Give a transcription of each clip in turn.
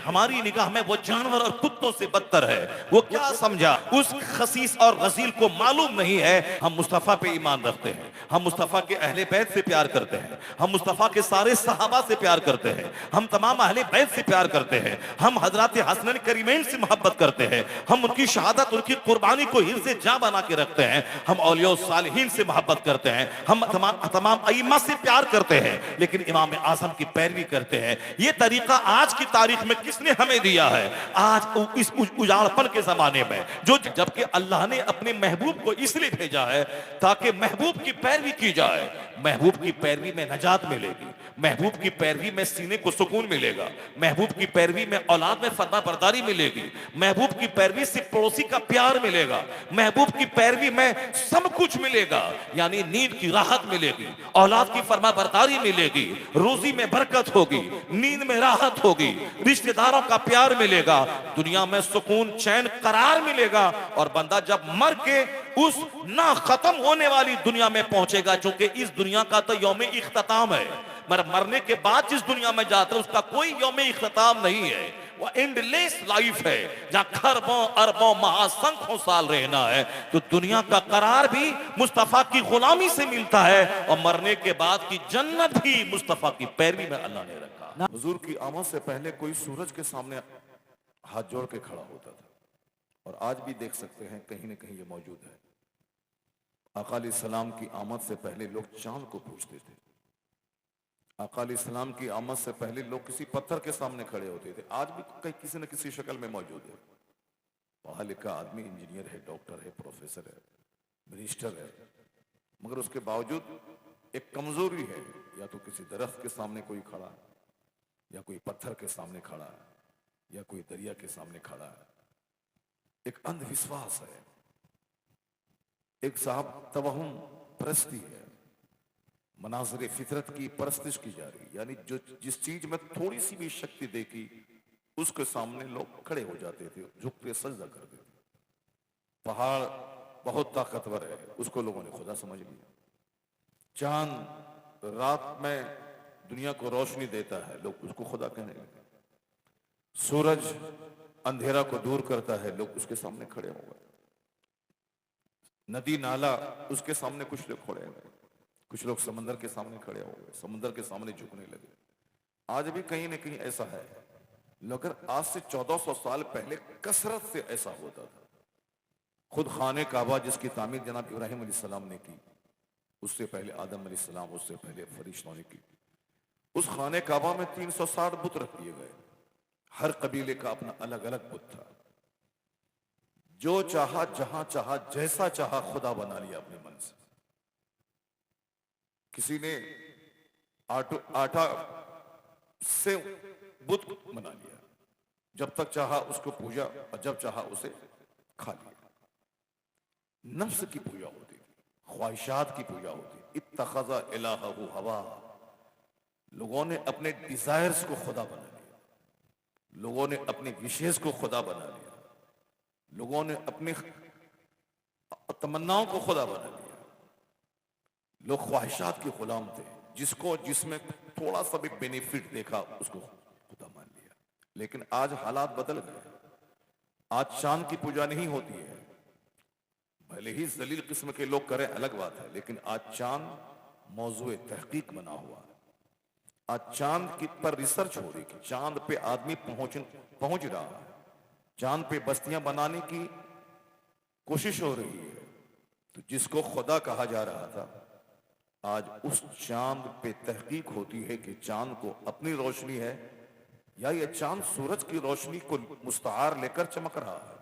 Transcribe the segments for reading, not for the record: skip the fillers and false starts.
हमारी निगाह में वो जानवर और कुत्तों से बदतर है। वो क्या समझा, उस खसीस और गजील को मालूम नहीं है हम मुस्तफा पे ईमान रखते हैं, हम मुस्तफा के अहले बैत से प्यार करते हैं, हम मुस्तफा के सारे सहाबा से प्यार करते हैं, हम तमाम अहले बैत से प्यार करते हैं, हम हजरत हसनैन करीमैन से मोहब्बत करते हैं, हम उनकी शहादत उनकी कुर्बानी को हिर्ज़े जां बना के रखते हैं, हम औलिया सालिहीन से मोहब्बत करते हैं, हम तमाम अइम्मा से प्यार करते हैं, लेकिन इमाम आज़म की पैरवी करते हैं। ये तरीका आज की तारीख में किसने हमें दिया है? आज इस उजाड़पन के जमाने में, जो जबकि अल्लाह ने अपने महबूब को इसलिए भेजा है ताकि महबूब की पैरवी की जाए। महबूब की पैरवी में नजात मिलेगी, महबूब की पैरवी में सीने को सुकून मिलेगा, महबूब की पैरवी में औलाद में फरमा बरदारी मिलेगी, महबूब की पैरवी से पड़ोसी का प्यार मिलेगा, महबूब की पैरवी में सब कुछ मिलेगा। यानी नींद की राहत मिलेगी, औलाद की फरमा बरदारी मिलेगी, रोजी में बरकत होगी, नींद में राहत होगी, रिश्तेदारों का प्यार मिलेगा, दुनिया में सुकून चैन करार मिलेगा। और बंदा जब मर के उस ना खत्म होने वाली दुनिया में पहुंचेगा, चूंकि इस दुनिया का तो यौम इख्तिताम है, मगर मरने के बाद जिस दुनिया में जाता है उसका कोई यौम इख्तिताम नहीं है, वो एंडलेस लाइफ है जहां खरबों अरबों महासंख्यों साल रहना है। तो दुनिया का करार भी मुस्तफा की गुलामी से मिलता है और मरने के बाद की जन्नत भी मुस्तफा की पैरवी में अल्लाह ने रखा। हुजूर की आमद से पहले कोई सूरज के सामने हाथ जोड़ के खड़ा होता था, और आज भी देख सकते हैं कहीं ना कहीं ये मौजूद है। आका अलैहिस्सलाम की आमद से पहले लोग चांद को पूजते थे, आका अलैहिस्सलाम की आमद से पहले लोग किसी पत्थर के सामने खड़े होते थे, आज भी कहीं किसी न किसी शक्ल में मौजूद है। पढ़ा लिखा आदमी इंजीनियर है, डॉक्टर है, प्रोफेसर है, मिनिस्टर है, मगर उसके बावजूद एक कमजोरी है, या तो किसी दरख्त के सामने कोई खड़ा है, या कोई पत्थर के सामने खड़ा है, या कोई दरिया के सामने खड़ा है। एक अंधविश्वास है, एक साहब तवहुम परस्ती है, मनाज़िर फितरत की परस्तिश की जा रही, यानी जो जिस चीज में थोड़ी सी भी शक्ति देखी उसके सामने लोग खड़े हो जाते थे, झुक के सजदा करते थे। पहाड़ बहुत ताकतवर है, उसको लोगों ने खुदा समझ लिया। चांद रात में दुनिया को रोशनी देता है, लोग उसको खुदा कहने लगे। सूरज अंधेरा को दूर करता है, लोग उसके सामने खड़े हो गए। नदी नाला उसके सामने कुछ लोग खड़े हो गए, कुछ लोग समंदर के सामने खड़े हो गए, समंदर के सामने झुकने लगे। आज भी कहीं ना कहीं ऐसा है, मगर आज से 1400 साल पहले कसरत से ऐसा होता था। खुद खाने काबा जिसकी तामीर जनाब इब्राहिम अलैहिस्सलाम ने की, उससे पहले आदम अलैहिस्सलाम, उससे पहले फरिश्तों ने की। उस खाने काबा में 360 बुत रख दिए गए, हर कबीले का अपना अलग अलग बुत था। जो चाहा जहां चाहा जैसा चाहा खुदा बना लिया अपने मन से। किसी ने आटा से बुत बना लिया, जब तक चाहा उसको पूजा और जब चाहा उसे खा लिया। नफ्स की पूजा होती थी, ख्वाहिशात की पूजा होती। इत्तखज़ा इलाहहु हवा, लोगों ने अपने डिजायर्स को खुदा बना लिया, लोगों ने अपने विशेष को खुदा बना लिया, लोगों ने अपनी तमन्नाओं को खुदा बना लिया। लोग ख्वाहिशात के गुलाम थे, जिसको जिसमें थोड़ा सा भी बेनिफिट देखा उसको खुदा मान लिया। लेकिन आज हालात बदल गए, आज चांद की पूजा नहीं होती है। भले ही जलील किस्म के लोग करें अलग बात है, लेकिन आज चांद मौजूए तहकीक बना हुआ है। आज चांद की पर रिसर्च हो रही कि चांद पे आदमी पहुंच रहा है, चांद पे बस्तियां बनाने की कोशिश हो रही है। तो जिसको खुदा कहा जा रहा था, आज उस चांद पे तहकीक होती है कि चांद को अपनी रोशनी है या ये चांद सूरज की रोशनी को मुस्तआर लेकर चमक रहा है।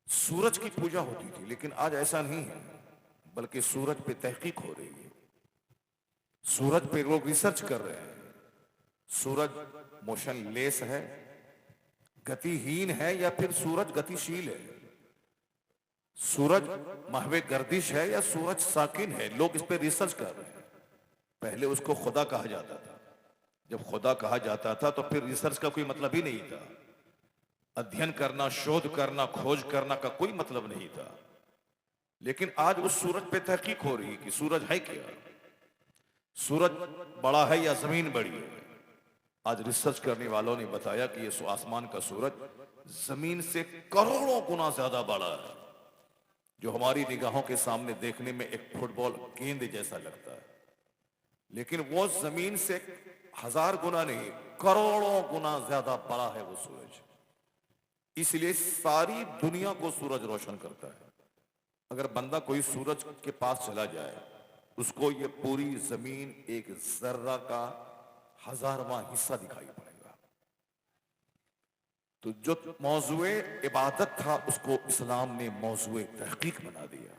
सूरज की पूजा होती थी, लेकिन आज ऐसा नहीं है, बल्कि सूरज पे तहकीक हो रही है, सूरज पे लोग रिसर्च कर रहे हैं। सूरज मोशनलेस है, गतिहीन है, या फिर सूरज गतिशील है? सूरज महवे गर्दिश है या सूरज साकिन है? लोग इस पे रिसर्च कर रहे हैं। पहले उसको खुदा कहा जाता था। जब खुदा कहा जाता था तो फिर रिसर्च का कोई मतलब ही नहीं था, अध्ययन करना, शोध करना, खोज करना का कोई मतलब नहीं था। लेकिन आज उस सूरज पे तहकीक हो रही कि सूरज है क्या, सूरज बड़ा है या जमीन बड़ी है। आज रिसर्च करने वालों ने बताया कि ये आसमान का सूरज जमीन से करोड़ों गुना ज्यादा बड़ा है, जो हमारी निगाहों के सामने देखने में एक फुटबॉल गेंद जैसा लगता है, लेकिन वो जमीन से 1000 गुना नहीं, करोड़ों गुना ज्यादा बड़ा है वो सूरज। इसलिए सारी दुनिया को सूरज रोशन करता है। अगर बंदा कोई सूरज के पास चला जाए, उसको ये पूरी जमीन एक जर्रा का 1000वां हिस्सा दिखाई पड़ेगा। तो जो मौजूए इबादत था, उसको इस्लाम ने मौजूए तहकीक बना दिया।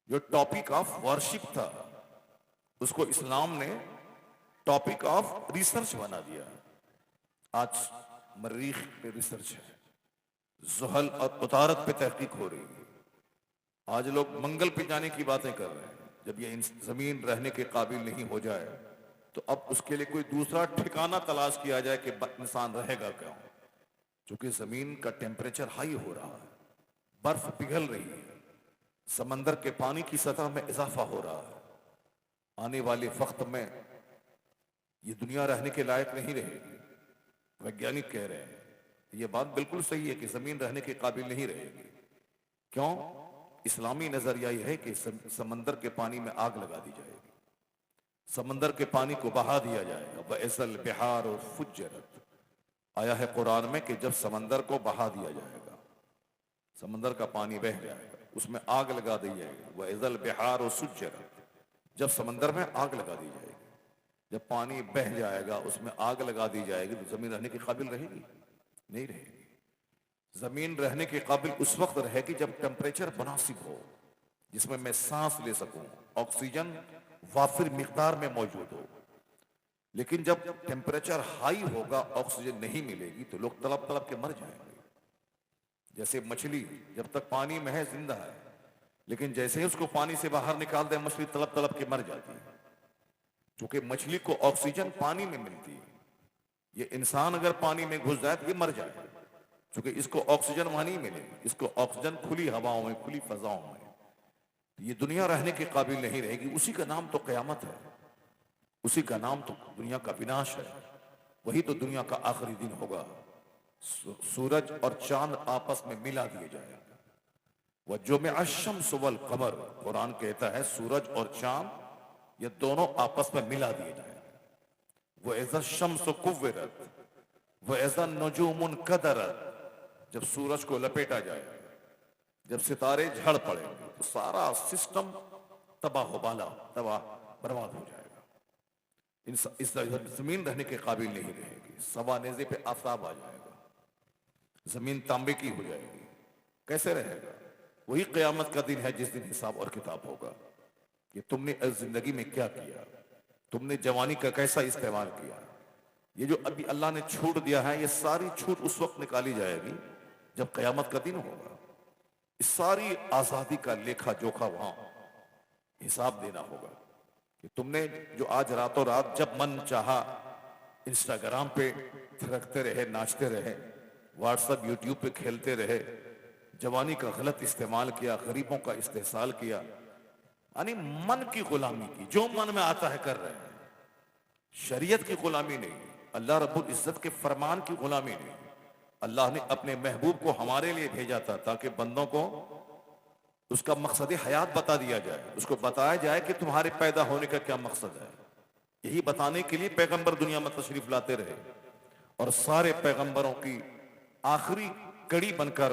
जो टॉपिक ऑफ वर्शिप था, उसको इस्लाम ने टॉपिक ऑफ रिसर्च बना दिया। आज मरीख पे रिसर्च है, जुहल और उतारत पे तहकीक हो रही है। आज लोग मंगल पे जाने की बातें कर रहे हैं। जब ये जमीन रहने के काबिल नहीं हो जाए, तो अब उसके लिए कोई दूसरा ठिकाना तलाश किया जाए कि इंसान रहेगा क्या। क्योंकि जमीन का टेम्परेचर हाई हो रहा है, बर्फ पिघल रही है, समंदर के पानी की सतह में इजाफा हो रहा है। आने वाले वक्त में ये दुनिया रहने के लायक नहीं रहेगी। वैज्ञानिक कह रहे हैं, ये बात बिल्कुल सही है कि जमीन रहने के काबिल नहीं रहेगी। क्यों? इस्लामी नजरिया यह है कि समंदर के पानी में आग लगा दी जाएगी, समंदर के पानी को बहा दिया जाएगा। वअज़ल बिहार और फुज्जरत, आया है कुरान में कि जब समंदर को बहा दिया जाएगा, समंदर का पानी बह जाएगा, उसमें आग लगा दी जाएगी। वअज़ल बिहार और सुज्जरत, जब समंदर में आग लगा दी जाएगी, जब पानी बह जाएगा, उसमें आग लगा दी जाएगी, तो जमीन रहने के काबिल रहेगी? नहीं रहेगी। जमीन रहने के काबिल उस वक्त रहेगी जब टेम्परेचर मुनासिब हो, जिसमें मैं सांस ले सकूं, ऑक्सीजन वाफिर मिकदार में मौजूद हो। लेकिन जब टेम्परेचर हाई होगा, ऑक्सीजन नहीं मिलेगी, तो लोग तड़प तड़प के मर जाएंगे। जैसे मछली जब तक पानी में है जिंदा है, लेकिन जैसे ही उसको पानी से बाहर निकाल दे, मछली तड़प तड़प के मर जाती है, क्योंकि मछली को ऑक्सीजन पानी में मिलती है। ये इंसान अगर पानी में घुस जाए तो ये मर जाएगा, क्योंकि इसको ऑक्सीजन वहां नहीं मिलेगी, इसको ऑक्सीजन खुली हवाओं में, खुली फजाओं में। ये दुनिया रहने के काबिल नहीं रहेगी। उसी का नाम तो कयामत है, उसी का नाम तो दुनिया का विनाश है। वही तो दुनिया का आखिरी दिन होगा। सूरज और चांद आपस में मिला दिए जाएगा। वह जो में अशम्स वल कमर, कुरान कहता है सूरज और चांद ये दोनों आपस में मिला दिए जाएंगे। वह इज़्ज़ा शम्स कुव्विरत वह इज़्ज़ा नुजूमुन कदरत, जब सूरज को लपेटा जाएगा, जब सितारे झड़ पड़ेंगे, तो सारा सिस्टम तबाह बर्बाद हो जाएगा। इस जमीन रहने के काबिल नहीं रहेगी। सवा नेज़े पे आफताब आ जाएगा, जमीन तांबे की हो जाएगी। कैसे रहेगा? वही क़यामत का दिन है जिस दिन हिसाब और किताब होगा कि तुमने इस जिंदगी में क्या किया, तुमने जवानी का कैसा इस्तेमाल किया। ये जो अभी अल्लाह ने छूट दिया है, ये सारी छूट उस वक्त निकाली जाएगी जब क़यामत का दिन होगा। इस सारी आजादी का लेखा जोखा वहां हिसाब देना होगा कि तुमने जो आज रातों रात जब मन चाहा इंस्टाग्राम पे थिरकते रहे, नाचते रहे, व्हाट्सएप यूट्यूब पे खेलते रहे, जवानी का गलत इस्तेमाल किया, गरीबों का इस्तेहसाल किया, यानी मन की गुलामी की, जो मन में आता है कर रहे हैं। शरीयत की गुलामी नहीं, अल्लाह रब्बुल इज्जत के फरमान की गुलामी नहीं। अल्लाह ने अपने महबूब को हमारे लिए भेजा था ताकि बंदों को उसका मकसद हयात बता दिया जाए, उसको बताया जाए कि तुम्हारे पैदा होने का क्या मकसद है। यही बताने के लिए पैगंबर दुनिया में तशरीफ लाते रहे और सारे पैगंबरों की आखिरी कड़ी बनकर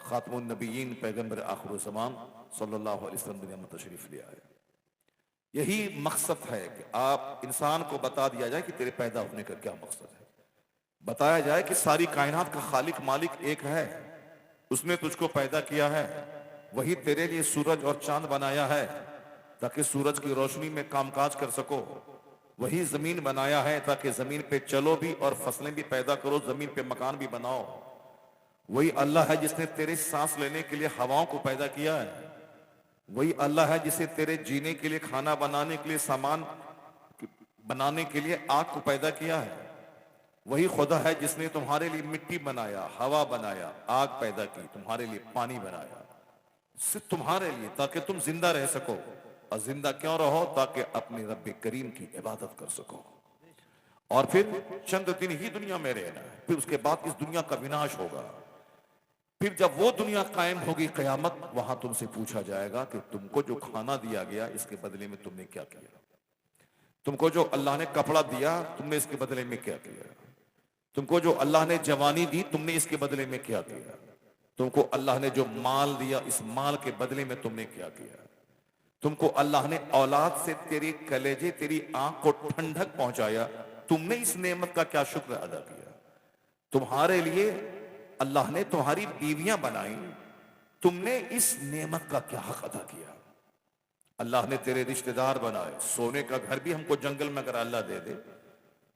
खातमुन नबीयीन पैगंबर आखिर ज़मान सल्लल्लाहु अलैहि वसल्लम दुनिया में तशरीफ ले आए। यही मकसद है कि आप इंसान को बता दिया जाए कि तेरे पैदा होने का क्या मकसद है, बताया जाए कि सारी कायनात का खालिक मालिक एक है, उसने तुझको पैदा किया है, वही तेरे लिए सूरज और चांद बनाया है ताकि सूरज की रोशनी में कामकाज कर सको, वही जमीन बनाया है ताकि जमीन पे चलो भी और फसलें भी पैदा करो, जमीन पे मकान भी बनाओ, वही अल्लाह है जिसने तेरे सांस लेने के लिए हवाओं को पैदा किया है, वही अल्लाह है जिसे तेरे जीने के लिए, खाना बनाने के लिए, सामान बनाने के लिए आग को पैदा किया है, वही खुदा है जिसने तुम्हारे लिए मिट्टी बनाया, हवा बनाया, आग पैदा की, तुम्हारे लिए पानी बनाया, सिर्फ तुम्हारे लिए ताकि तुम जिंदा रह सको। और जिंदा क्यों रहो? ताकि अपने रब्बे करीम की इबादत कर सको। और फिर चंद दिन ही दुनिया में रहना है, फिर उसके बाद इस दुनिया का विनाश होगा। फिर जब वो दुनिया कायम होगी कयामत, वहां तुमसे पूछा जाएगा कि तुमको जो खाना दिया गया इसके बदले में तुमने क्या किया, तुमको जो अल्लाह ने कपड़ा दिया तुमने इसके बदले में क्या किया, तुमको जो अल्लाह ने जवानी दी तुमने इसके बदले में क्या किया, तुमको अल्लाह ने जो माल दिया इस माल के बदले में तुमने क्या किया, तुमको अल्लाह ने औलाद से तेरे कलेजे तेरी आंख को ठंडक पहुंचाया, तुमने इस नेमत का क्या शुक्र अदा किया, तुम्हारे लिए अल्लाह ने तुम्हारी बीवियां बनाई, तुमने इस नेमत का क्या हक अदा किया, अल्लाह ने तेरे रिश्तेदार बनाए, सोने का घर भी हमको जंगल में अगर अल्लाह दे दे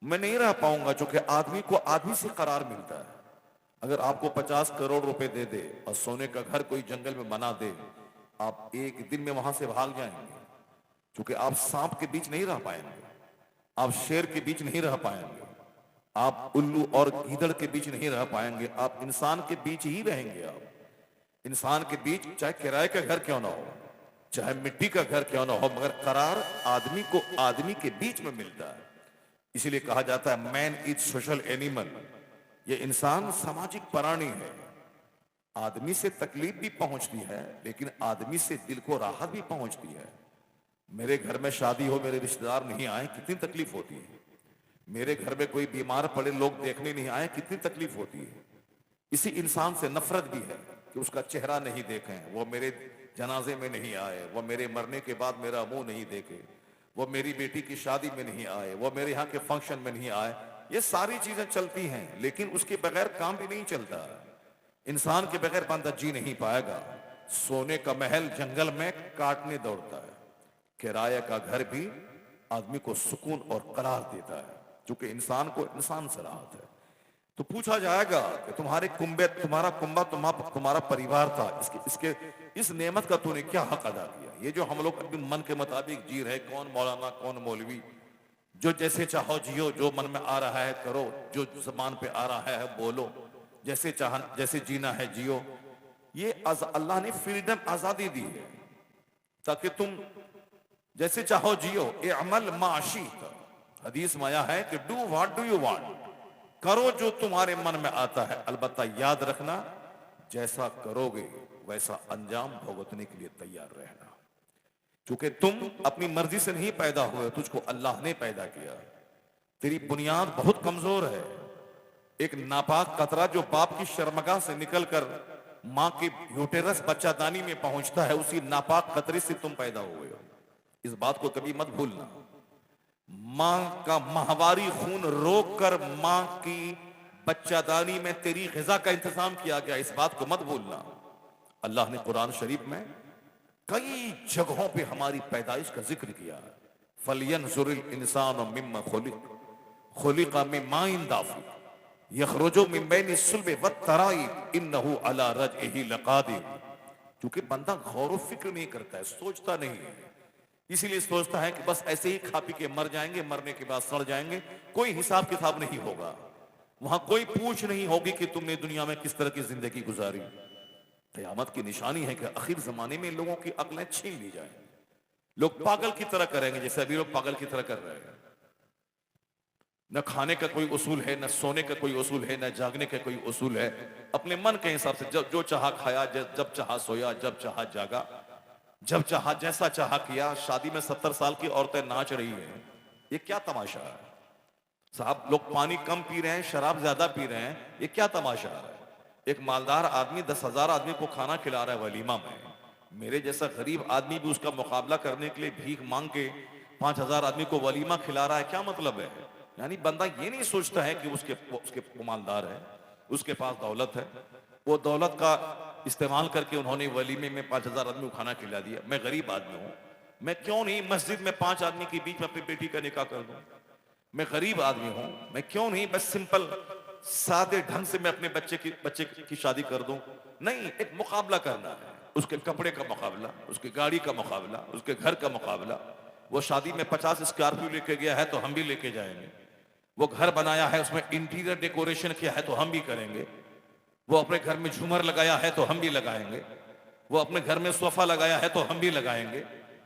मैं नहीं रह पाऊंगा, क्योंकि आदमी को आदमी से करार मिलता है। अगर आपको 50 करोड़ रुपए दे दे और सोने का घर कोई जंगल में बना दे, आप एक दिन में वहां से भाग जाएंगे, क्योंकि आप सांप के बीच नहीं रह पाएंगे, आप शेर के बीच नहीं रह पाएंगे, आप उल्लू और गीदड़ के बीच नहीं रह पाएंगे, आप इंसान के बीच ही रहेंगे। आप इंसान के बीच चाहे किराए का घर क्यों ना हो, चाहे मिट्टी का घर क्यों ना हो, मगर करार आदमी को आदमी के बीच में मिलता है। इसीलिए कहा जाता है मैन इज सोशल एनिमल, ये इंसान सामाजिक प्राणी है। आदमी से तकलीफ भी पहुंचती है लेकिन आदमी से दिल को राहत भी पहुंचती है। मेरे घर में शादी हो, मेरे रिश्तेदार नहीं आए, कितनी तकलीफ होती है। मेरे घर में कोई बीमार पड़े लोग देखने नहीं आए, कितनी तकलीफ होती है। इसी इंसान से नफरत भी है कि उसका चेहरा नहीं देखें, वो मेरे जनाजे में नहीं आए, वो मेरे मरने के बाद मेरा मुंह नहीं देखे, वो मेरी बेटी की शादी में नहीं आए, वो मेरे यहाँ के फंक्शन में नहीं आए। ये सारी चीजें चलती हैं लेकिन उसके बगैर काम भी नहीं चलता। इंसान के बगैर बंदा जी नहीं पाएगा। सोने का महल जंगल में काटने दौड़ता है, किराए का घर भी आदमी को सुकून और करार देता है, क्योंकि इंसान को इंसान से राहत है। तो पूछा जाएगा कि तुम्हारे कुंबे तुम्हारा कुंबा तुम्हारा परिवार था, इस नेमत का तूने क्या हक अदा किया। ये जो हम लोग अपने मन के मुताबिक जी रहे, कौन मौलाना कौन मौलवी, जो जैसे चाहो जियो, जो मन में आ रहा है करो, जो जबान पे आ रहा है बोलो, जैसे जीना है जियो। ये अल्लाह ने फ्रीडम आजादी दी है ताकि तुम जैसे चाहो जियो। ए अमल माशी, हदीस में आया है कि do what do you want, करो जो तुम्हारे मन में आता है, अलबत्ता याद रखना जैसा करोगे वैसा अंजाम भुगतने के लिए तैयार रहना, क्योंकि तुम अपनी मर्जी से नहीं पैदा हुए, तुझको अल्लाह ने पैदा किया। तेरी बुनियाद बहुत कमजोर है। एक नापाक कतरा जो बाप की शर्मगाह से निकलकर मां के यूटेरस बच्चादानी में पहुंचता है, उसी नापाक कतरे से तुम पैदा हुए हो। इस बात को कभी मत भूलना। मां का माहवारी खून रोक कर मां की बच्चादानी में तेरी ग़िज़ा का इंतजाम किया गया, इस बात को मत भूलना। अल्लाह ने कुरान शरीफ में कई जगहों पे हमारी पैदाइश का जिक्र किया है। फलियंजुरिल इंसानु मिम्मा खुलिका मिन माइन दाफिक यखरुजु मिन बैनि सुल्बि वत्तराइब इन्नहु अला रजइही लकादिर। क्योंकि बंदा गौर व फिक्र नहीं करता है, सोचता नहीं है, इसीलिए सोचता है कि बस ऐसे ही खा पी के मर जाएंगे, मरने के बाद सड़ जाएंगे, कोई हिसाब किताब नहीं होगा, वहां कोई पूछ नहीं होगी कि तुमने दुनिया में किस तरह की जिंदगी गुजारी। क़यामत की निशानी है कि आखिर जमाने में लोगों की अक्लें छीन ली जाएंगी, लोग पागल की तरह करेंगे जैसे अभी लोग पागल की तरह कर रहे हैं। न खाने का कोई उसूल है, न सोने का कोई उसूल है, न जागने का कोई उसूल है। अपने मन के हिसाब से जो चाहा खाया, जब चाहा सोया, जब चाहा जागा, जब चाहा जैसा चाहा किया। शादी में 70 साल की औरतें नाच रही हैं, ये क्या तमाशा है साहब। लोग पानी कम पी रहे हैं, शराब ज्यादा पी रहे हैं, ये क्या तमाशा है। एक मालदार आदमी 10,000 आदमी को खाना खिला रहा है वलीमा में, मेरे जैसा गरीब आदमी भी उसका मुकाबला करने के लिए भीख मांग के 5,000 आदमी को वलीमा खिला रहा है, क्या मतलब है। यानी बंदा ये नहीं सोचता है कि उसके मालदार है, उसके पास दौलत है, वो दौलत का इस्तेमाल करके उन्होंने वलीमे में 5,000 आदमी को खाना खिला दिया। मैं गरीब आदमी हूं, मैं क्यों नहीं मस्जिद में 5 आदमी के बीच में अपनी बेटी का निकाह कर दूं। मैं गरीब आदमी हूं, मैं क्यों नहीं बस सिंपल सादे ढंग से मैं अपने बच्चे की शादी कर दूं। नहीं, एक मुकाबला करना है, उसके कपड़े का मुकाबला, उसकी गाड़ी का मुकाबला, उसके घर का मुकाबला। वो शादी में 50 स्कॉर्पियो लेके गया है तो हम भी लेके जाएंगे। वो घर बनाया है, उसमें इंटीरियर डेकोरेशन किया है तो हम भी करेंगे। वो अपने घर में झूमर लगाया है तो हम भी लगाएंगे। वो अपने घर में सोफा लगाया है तो हम भी लगाएंगे।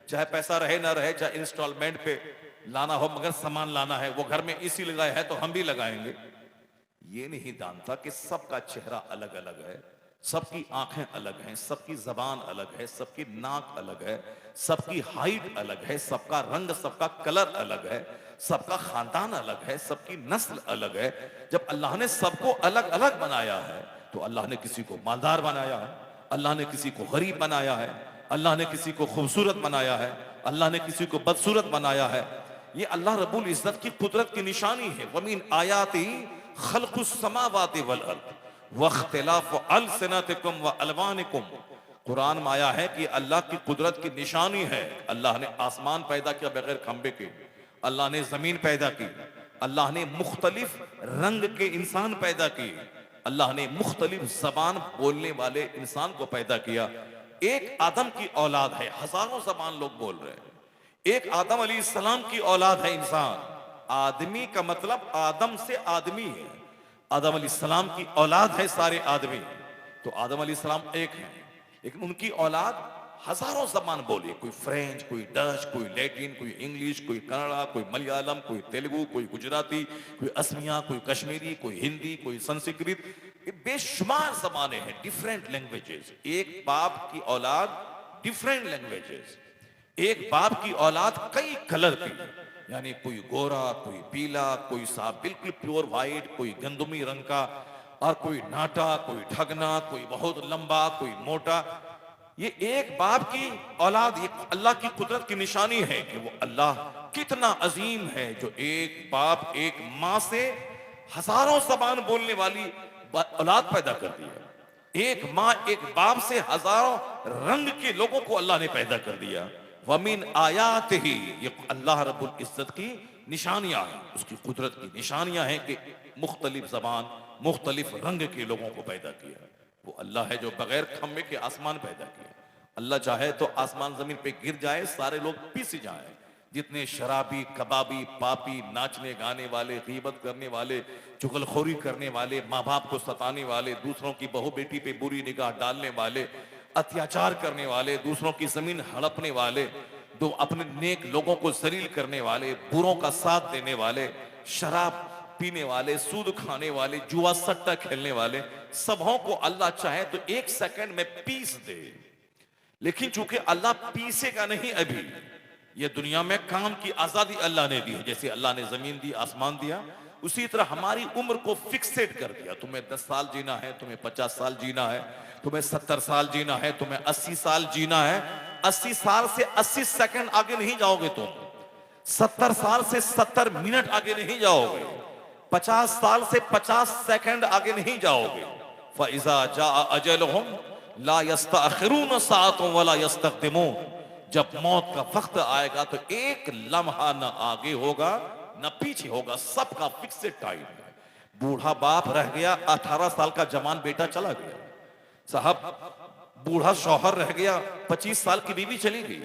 चाहे पैसा रहे ना रहे, चाहे इंस्टॉलमेंट पे लाना हो, मगर सामान लाना है, वो घर में एसी लगाया है तो हम भी लगाएंगे। ये नहीं जानता कि सबका चेहरा अलग अलग है, सबकी आंखें अलग हैं, सबकी जबान अलग है, सबकी नाक अलग है, सबकी हाइट अलग है, सबका रंग, सबका कलर अलग है, सबका खानदान अलग है, सबकी नस्ल अलग है। जब अल्लाह ने सबको अलग अलग बनाया है तो अल्लाह ने किसी को मालदार बनाया है, अल्लाह ने किसी को गरीब बनाया है, अल्लाह ने किसी को खूबसूरत बनाया है, अल्लाह ने किसी को बदसूरत बनाया है। ये अल्लाह रब्बुल इज्जत की कुदरत की निशानी है। वमीन आयाती खल्कुस समावाति वल अर्द वख्तिलाफु अलसिनतिकुम व अलवानिकुम। कुरान में आया है कि अल्लाह की कुदरत की निशानी है। अल्लाह ने आसमान पैदा किया बगैर खंबे के, अल्लाह ने जमीन पैदा की, अल्लाह ने मुख्तलिफ रंग के इंसान पैदा किए, अल्लाह ने मुख्तलिफ जबान बोलने वाले इंसान को पैदा किया। एक आदम की औलाद है, हजारों जबान लोग बोल रहे हैं। एक आदम अलैहिस्सलाम की औलाद है इंसान। आदमी का मतलब आदम से आदमी है, आदम अलैहिस्सलाम की औलाद है सारे आदमी। तो आदम अलैहिस्सलाम एक है, लेकिन उनकी औलाद हजारों जबान बोली, कोई फ्रेंच, कोई डच, कोई लैटिन, कोई इंग्लिश, कोई कन्नड़ा, कोई मलयालम, कोई तेलुगु, कोई गुजराती, कोई असमिया, कोई कश्मीरी, कोई हिंदी, कोई संस्कृत। ये बेशुमार जबानें हैं, डिफरेंट लैंग्वेजेस। एक बाप की औलाद डिफरेंट लैंग्वेजेस, एक बाप की औलाद कई कलर की, यानी कोई गोरा, कोई पीला, कोई साफ बिल्कुल प्योर व्हाइट, कोई गंदमी रंग का, और कोई नाटा, कोई ठगना, कोई बहुत लंबा, कोई मोटा। ये एक बाप की औलाद, ये अल्लाह की कुदरत की निशानी है कि वो अल्लाह कितना अजीम है जो एक बाप एक माँ से हजारों जबान बोलने वाली औलाद पैदा कर दी है। एक माँ एक बाप से हजारों रंग के लोगों को अल्लाह ने पैदा कर दिया। वमीन आयात ही, ये अल्लाह रब्बुल इज्जत की निशानियां हैं, उसकी कुदरत की निशानियां हैं कि मुख्तलिफ जबान मुख्तलिफ रंग के लोगों को पैदा किया। वो अल्लाह है जो बगैर खम्बे के आसमान पैदा किया। अल्लाह चाहे तो आसमान जमीन पे गिर जाए, सारे लोग पिस जाएं। जितने शराबी, कबाबी, पापी, नाचने गाने वाले, गीबत करने वाले, चुगलखोरी करने वाले, माँ बाप को सताने वाले, दूसरों की बहू बेटी पे बुरी निगाह डालने वाले, अत्याचार करने वाले, दूसरों की जमीन हड़पने वाले, दो अपने नेक लोगों को जलील करने वाले, बुरों का साथ देने वाले, शराब पीने वाले, सूद खाने वाले, जुआ सट्टा खेलने वाले, सबों को अल्लाह चाहे तो एक सेकंड में पीस दे। लेकिन चूंकि अल्लाह पीसेगा नहीं, अभी ये दुनिया में काम की आजादी अल्लाह ने दी है। जैसे अल्लाह ने जमीन दी, आसमान दिया, उसी तरह हमारी उम्र को फिक्सेड कर दिया। तुम्हें 10 साल जीना है, तुम्हें 50 साल जीना है, तुम्हें 70 साल जीना है, तुम्हें 80 साल जीना है। 80 साल से 80 सेकंड आगे नहीं जाओगे तुम, 70 साल से 70 मिनट आगे नहीं जाओगे, 50 साल से 50 सेकंड आगे नहीं जाओगे। फइज़ा जा अजलहुम ला यस्तअखिरून साअतन वला यस्तक़दिमून। जब मौत का वक्त आएगा तो एक लम्हा न आगे होगा न पीछे होगा, सबका फिक्सेड टाइम है। बूढ़ा बाप रह गया, 18 साल का जवान बेटा चला गया। साहब बूढ़ा शौहर रह गया, 25 साल की बीवी चली गई।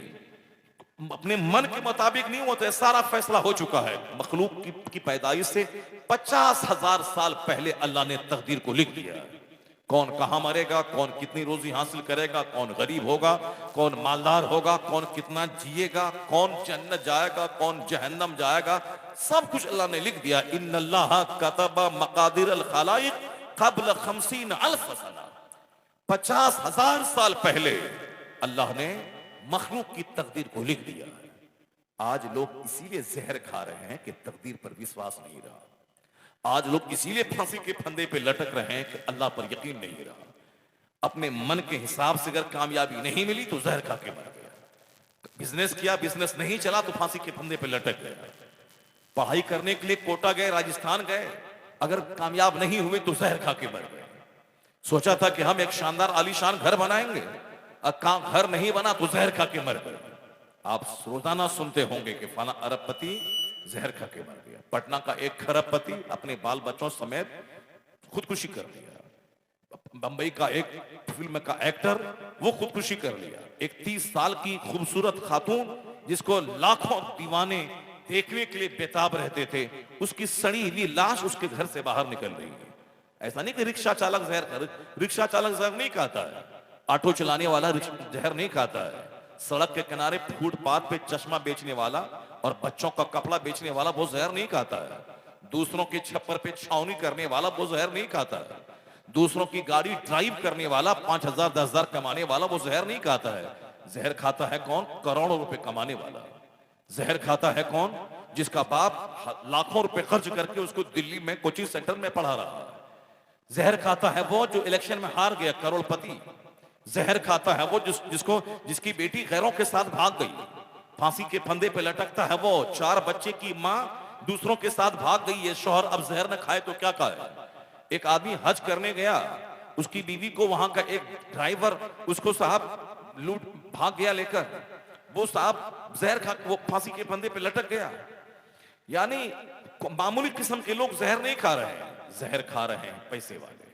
अपने मन के मुताबिक नहीं होता है, सारा फैसला हो चुका है। मखलूक की पैदाइश से 50,000 साल पहले अल्लाह ने तकदीर को लिख दिया है। कौन कहां मरेगा, कौन कितनी रोजी हासिल करेगा, कौन गरीब होगा, कौन मालदार होगा, कौन कितना जिएगा, कौन जन्नत जाएगा, कौन जहन्नम जाएगा, सब कुछ अल्लाह ने लिख दिया। इन्नल्लाह कतबा मकादिर अल खलाइक क़ब्ल 50,000 सना। 50,000 साल पहले अल्लाह ने मखलूक की तकदीर को लिख दिया है। आज लोग इसीलिए जहर खा रहे हैं कि तकदीर पर विश्वास नहीं रहा। आज लोग इसीलिए फांसी के फंदे पे लटक रहे हैं कि अल्लाह पर यकीन नहीं रहा। अपने मन के हिसाब से अगर कामयाबी नहीं मिली तो जहर खा के मर गया। बिजनेस किया, बिजनेस नहीं चला तो फांसी के फंदे पे लटक गया। पढ़ाई करने के लिए कोटा गए, राजस्थान गए, अगर कामयाब नहीं हुए तो जहर खा के मर गए। सोचा था कि हम एक शानदार आलीशान घर बनाएंगे, काम घर नहीं बना तो जहर खा के मर गए। आप रोजाना सुनते होंगे कि फला अरबपति जहर खा के मर गया। पटना का एक खरबपति अपने बाल बच्चों समेत खुदकुशी कर लिया। बंबई का एक फिल्म का एक्टर वो खुदकुशी कर लिया। एक 30 साल की खूबसूरत खातून जिसको लाखों दीवाने देखने के लिए बेताब रहते थे, उसकी सड़ी हुई लाश उसके घर से बाहर निकल रही है। ऐसा नहीं कि रिक्शा चालक जहर नहीं खाता है, ऑटो चलाने वाला जहर नहीं खाता है, सड़क के किनारे फुटपाथ पे चश्मा बेचने वाला और बच्चों का कपड़ा बेचने वाला वो जहर नहीं खाता है। दूसरों के छप्पर पे छावनी करने वाला वो जहर नहीं खाता है। दूसरों की गाड़ी ड्राइव करने वाला 5,000 10,000 कमाने वाला वो जहर नहीं खाता है। जहर खाता है कौन? करोड़ों रुपए कमाने वाला। जहर खाता है कौन? जिसका बाप लाखों रुपए खर्च करके उसको दिल्ली में कोचिंग सेंटर में पढ़ा रहा है। जहर खाता है वो जो इलेक्शन में हार गया, करोड़पति। जहर खाता है वो जिसकी बेटी गैरों के साथ भाग गई, फांसी के फंदे पे लटकता है वो। 4 बच्चे की मां दूसरों के साथ भाग गई है, शौहर अब जहर न खाए तो क्या खाए। एक आदमी हज करने गया, उसकी बीवी को वहां का एक ड्राइवर उसको साहब लूट भाग गया लेकर, वो साहब जहर खा, वो फांसी के फंदे पे लटक गया। यानी मामूली किस्म के लोग जहर नहीं खा रहे हैं, जहर खा रहे हैं पैसे वाले।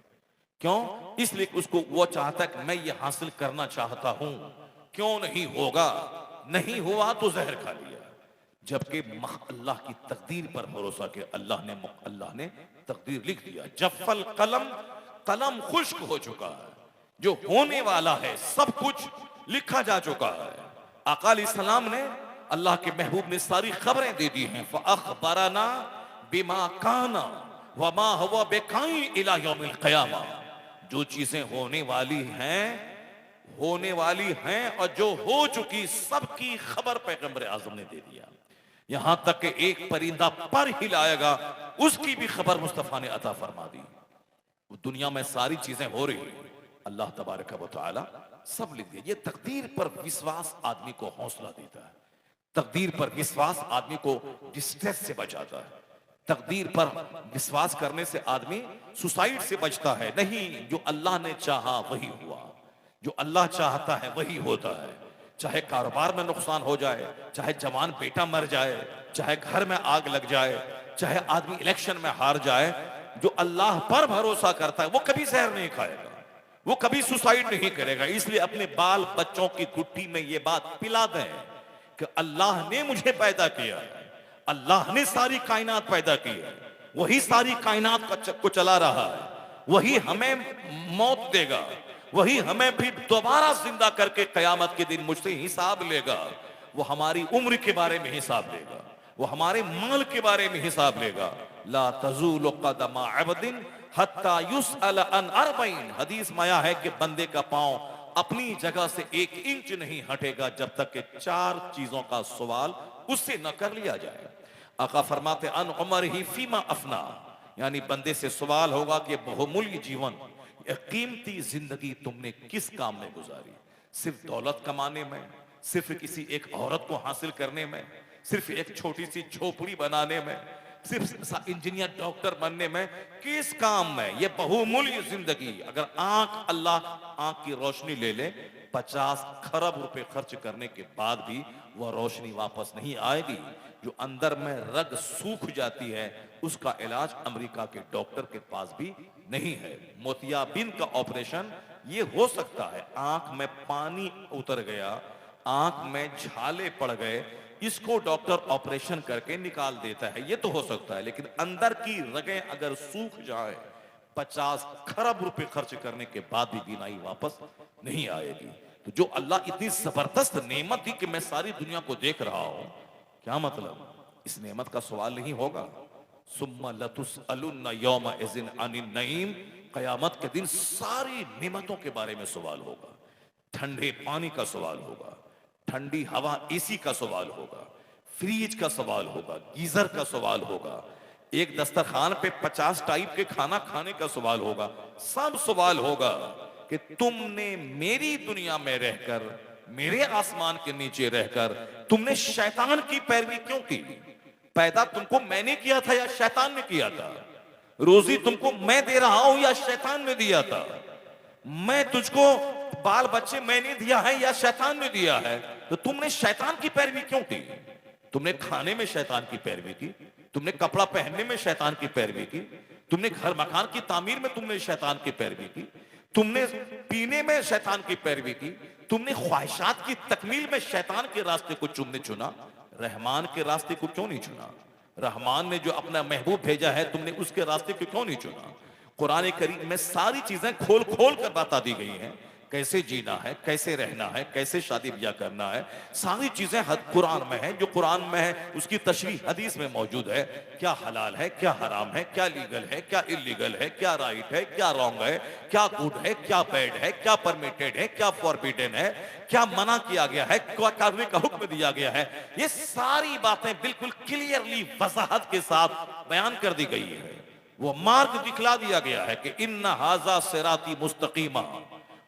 क्यों? इसलिए उसको वो चाहता है कि मैं ये हासिल करना चाहता हूं, क्यों नहीं होगा, नहीं हुआ तो जहर खा लिया। जबकि अल्लाह की तकदीर पर भरोसा के अल्लाह ने तकदीर लिख दिया। जफल कलम, कलम खुश्क हो चुका है, जो होने वाला है सब कुछ लिखा जा चुका है। आका अलैहिस्सलाम ने, अल्लाह के महबूब ने सारी खबरें दे दी हैं। फअखबरना बिमा काना वमा हुवा बेकाइन इला यौमिल क़यामा। जो चीजें होने वाली हैं और जो हो चुकी सबकी खबर पैगंबर आज़म ने दे दिया। यहां तक कि एक परिंदा पर हिलाएगा उसकी भी खबर मुस्तफा ने अता फरमा दी। दुनिया में सारी चीजें हो रही, अल्लाह तबारक व तआला सब लिख दिया। ये तकदीर पर विश्वास आदमी को हौसला देता है। तकदीर पर विश्वास आदमी को डिस्ट्रेस से बचाता है। तकदीर पर विश्वास करने से आदमी सुसाइड से बचता है। नहीं, जो अल्लाह ने चाहा वही हुआ, जो अल्लाह चाहता है वही होता है। चाहे कारोबार में नुकसान हो जाए, चाहे जवान बेटा मर जाए, चाहे घर में आग लग जाए, चाहे आदमी इलेक्शन में हार जाए, जो अल्लाह पर भरोसा करता है वो कभी जहर नहीं खाएगा, वो कभी सुसाइड नहीं करेगा। इसलिए अपने बाल बच्चों की गुट्ठी में ये बात पिला दें कि अल्लाह ने मुझे पैदा किया है, अल्लाह ने सारी कायनात पैदा की है, वही सारी कायनात को चला रहा है, वही हमें मौत देगा, वही हमें फिर दोबारा जिंदा करके कयामत के दिन मुझसे हिसाब लेगा। वो हमारी उम्र के बारे में हिसाब लेगा, वो हमारे माल के बारे में हिसाब लेगा। ला तज़ूलु क़दम अब्दिन हत्ता युसअल अन अर्बईन। हदीस में आया है कि बंदे का पांव अपनी जगह से 1 इंच नहीं हटेगा जब तक कि 4 चीजों का सवाल उससे न कर लिया जाए। आका फरमाते अन उमर ही फीमा अफना, यानी बंदे से सवाल होगा कि बहुमूल्य जीवन, कीमती जिंदगी तुमने किस काम में गुजारी? सिर्फ दौलत कमाने में, सिर्फ किसी एक औरत को हासिल करने में, सिर्फ एक छोटी सी झोपड़ी बनाने में, सिर्फ इंजीनियर डॉक्टर बनने में, किस काम में? ये बहुमूल्य जिंदगी अगर अल्लाह आंख की रोशनी ले ले, 50 खरब रुपए खर्च करने के बाद भी वह रोशनी वापस नहीं आएगी। जो अंदर में रग सूख जाती है उसका इलाज अमेरिका के डॉक्टर के पास भी नहीं है। मोतियाबिंद का ऑपरेशन ये हो सकता है, आंख में पानी उतर गया, आंख में छाले पड़ गए, इसको डॉक्टर ऑपरेशन करके निकाल देता है, ये तो हो सकता है। लेकिन अंदर की रगें अगर सूख जाए, 50 खरब रुपए खर्च करने के बाद भी बीनाई वापस नहीं आएगी। तो जो अल्लाह इतनी जबरदस्त नेमत दी कि मैं सारी दुनिया को देख रहा हूं, क्या मतलब? इस नेमत का सवाल नहीं होगा? सुम्मा लतुसअलुन्ना यौमा इज़िन अनिन नईम, कयामत के दिन सारी नेमतों के बारे में सवाल होगा। ठंडे पानी का सवाल होगा, ठंडी हवा एसी का सवाल होगा, फ्रिज का सवाल होगा, गीजर का सवाल होगा, एक दस्तरखान पे 50 टाइप के खाना खाने का सवाल होगा। सब सवाल होगा कि तुमने मेरी दुनिया में रहकर, मेरे आसमान के नीचे रहकर तुमने शैतान की पैरवी क्यों की? पैदा तुमको मैंने किया था या शैतान ने किया था? रोजी तुमको मैं दे रहा हूं या शैतान ने दिया था? मैं तुझको बाल बच्चे मैंने दिया है या शैतान ने दिया है? तो तुमने शैतान की पैरवी क्यों की? तुमने खाने में शैतान की पैरवी की, तुमने कपड़ा पहनने में शैतान की पैरवी की, तुमने घर मकान की तामीर में तुमने शैतान की पैरवी की, तुमने पीने में शैतान की पैरवी की, तुमने ख्वाहिशात की तकमील में शैतान के रास्ते को तुमने चुना, रहमान के रास्ते को क्यों नहीं चुना? रहमान ने जो अपना महबूब भेजा है, तुमने उसके रास्ते को क्यों नहीं चुना? कुरान करीम में सारी चीजें खोल खोल कर बता दी गई हैं कैसे जीना है, कैसे रहना है, कैसे शादी ब्याह करना है, सारी चीजें कुरान में है। जो कुरान में है उसकी तशरीह हदीस में मौजूद है। क्या हलाल है, क्या हराम है, क्या लीगल है, क्या इलीगल है, क्या राइट है, क्या रॉन्ग है, क्या गुड है, क्या बैड है, क्या परमिटेड है, क्या फॉरबिडन है, क्या मना किया गया है, क्या करने का हुक्म दिया गया है, ये सारी बातें बिल्कुल क्लियरली वजाहत के साथ बयान कर दी गई है। वो मार्ग दिखला दिया गया है कि इन्ना हाजा सिराती मुस्तकीमा।